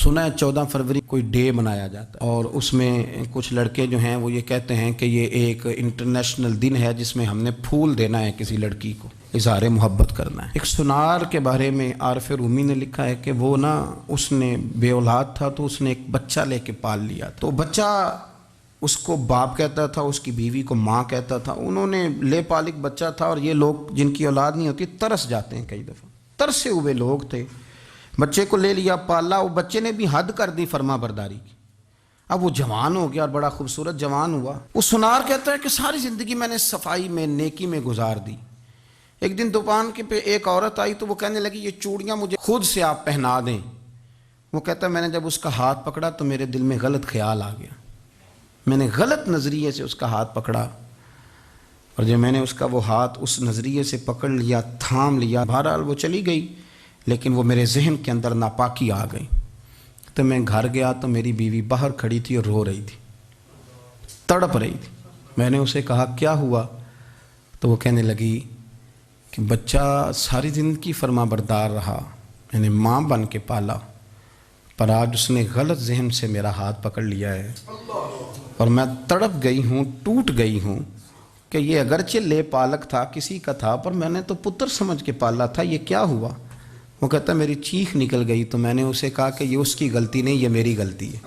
سنا ہے 14 فروری کوئی ڈے منایا جاتا ہے اور اس میں کچھ لڑکے جو ہیں وہ یہ کہتے ہیں کہ یہ ایک انٹرنیشنل دن ہے جس میں ہم نے پھول دینا ہے کسی لڑکی کو، اظہار محبت کرنا ہے۔ ایک سنار کے بارے میں عارف رومی نے لکھا ہے کہ وہ اس نے بے اولاد تھا تو اس نے ایک بچہ لے کے پال لیا، تو بچہ اس کو باپ کہتا تھا، اس کی بیوی کو ماں کہتا تھا۔ انہوں نے لے پال ایک بچہ تھا، اور یہ لوگ جن کی اولاد نہیں ہوتی ترس جاتے ہیں، کئی دفعہ ترسے ہوئے لوگ تھے، بچے کو لے لیا پالا، وہ بچے نے بھی حد کر دی فرما برداری کی۔ اب وہ جوان ہو گیا اور بڑا خوبصورت جوان ہوا۔ وہ سنار کہتا ہے کہ ساری زندگی میں نے صفائی میں نیکی میں گزار دی۔ ایک دن دکان کے پہ ایک عورت آئی تو وہ کہنے لگی یہ چوڑیاں مجھے خود سے آپ پہنا دیں۔ وہ کہتا ہے میں نے جب اس کا ہاتھ پکڑا تو میرے دل میں غلط خیال آ گیا، میں نے غلط نظریے سے اس کا ہاتھ پکڑا، اور جب میں نے اس کا وہ ہاتھ اس نظریے سے پکڑ لیا، تھام لیا، بہرحال وہ چلی گئی، لیکن وہ میرے ذہن کے اندر ناپاکی آ گئی۔ تو میں گھر گیا تو میری بیوی باہر کھڑی تھی اور رو رہی تھی، تڑپ رہی تھی۔ میں نے اسے کہا کیا ہوا؟ تو وہ کہنے لگی کہ بچہ ساری زندگی فرما بردار رہا، میں نے ماں بن کے پالا، پر آج اس نے غلط ذہن سے میرا ہاتھ پکڑ لیا ہے، اور میں تڑپ گئی ہوں، ٹوٹ گئی ہوں کہ یہ اگرچہ لے پالک تھا، کسی کا تھا، پر میں نے تو پتر سمجھ کے پالا تھا، یہ کیا ہوا؟ وہ کہتا میری چیخ نکل گئی۔ تو میں نے اسے کہا کہ یہ اس کی غلطی نہیں، یہ میری غلطی ہے،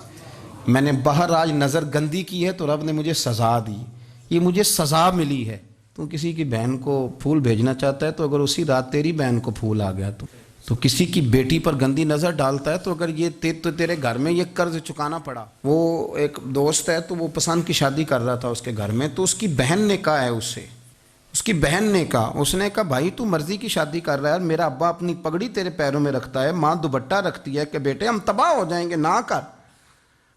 میں نے باہر آج نظر گندی کی ہے تو رب نے مجھے سزا دی، یہ مجھے سزا ملی ہے۔ تو کسی کی بہن کو پھول بھیجنا چاہتا ہے تو اگر اسی رات تیری بہن کو پھول آ گیا تو کسی کی بیٹی پر گندی نظر ڈالتا ہے تو اگر یہ تیرے گھر میں یہ قرض چکانا پڑا۔ وہ ایک دوست ہے تو وہ پسند کی شادی کر رہا تھا اس کے گھر میں، تو اس کی بہن نے کہا ہے اس کی بہن نے کہا، اس نے کہا بھائی تو مرضی کی شادی کر رہا ہے، میرا ابا اپنی پگڑی تیرے پیروں میں رکھتا ہے، ماں دوپٹہ رکھتی ہے کہ بیٹے ہم تباہ ہو جائیں گے، نہ کر،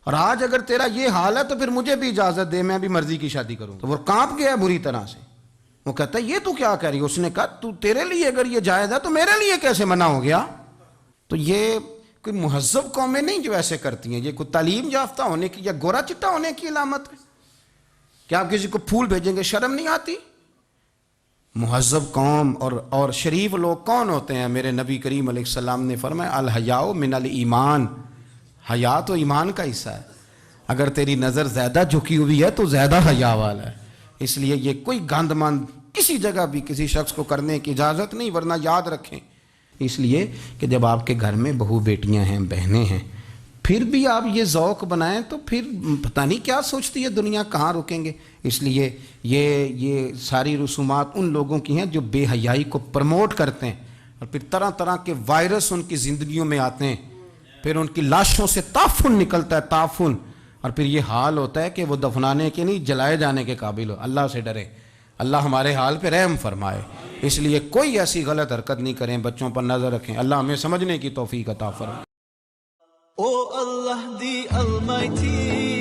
اور آج اگر تیرا یہ حال ہے تو پھر مجھے بھی اجازت دے، میں بھی مرضی کی شادی کروں۔ تو وہ کانپ گیا بری طرح سے، وہ کہتا ہے یہ تو کیا کہہ رہی ہے؟ اس نے کہا تو تیرے لیے اگر یہ جائز ہے تو میرے لیے کیسے منع ہو گیا؟ تو یہ کوئی مہذب قومیں نہیں جو ایسے کرتی ہیں، یہ کوئی تعلیم یافتہ ہونے کی یا گورا چٹا ہونے کی علامت ہے؟ کیا آپ کسی کو پھول بھیجیں گے؟ شرم نہیں آتی؟ مہذب قوم اور شریف لوگ کون ہوتے ہیں؟ میرے نبی کریم علیہ السلام نے فرمایا الحیاء من الایمان، حیا تو ایمان کا حصہ ہے، اگر تیری نظر زیادہ جھکی ہوئی ہے تو زیادہ حیا والا ہے۔ اس لیے یہ کوئی گند مند کسی جگہ بھی کسی شخص کو کرنے کی اجازت نہیں، ورنہ یاد رکھیں اس لیے کہ جب آپ کے گھر میں بہو بیٹیاں ہیں، بہنیں ہیں، پھر بھی آپ یہ ذوق بنائیں تو پھر پتہ نہیں کیا سوچتی ہے دنیا، کہاں رکیں گے۔ اس لیے یہ ساری رسومات ان لوگوں کی ہیں جو بے حیائی کو پروموٹ کرتے ہیں، اور پھر طرح طرح کے وائرس ان کی زندگیوں میں آتے ہیں، پھر ان کی لاشوں سے تعفن نکلتا ہے، تعفن، اور پھر یہ حال ہوتا ہے کہ وہ دفنانے کے نہیں جلائے جانے کے قابل ہو۔ اللہ سے ڈرے، اللہ ہمارے حال پہ رحم فرمائے۔ اس لیے کوئی ایسی غلط حرکت نہیں کریں، بچوں پر نظر رکھیں۔ اللہ ہمیں سمجھنے کی توفیق عطا فرمائے۔ Oh Allah the Almighty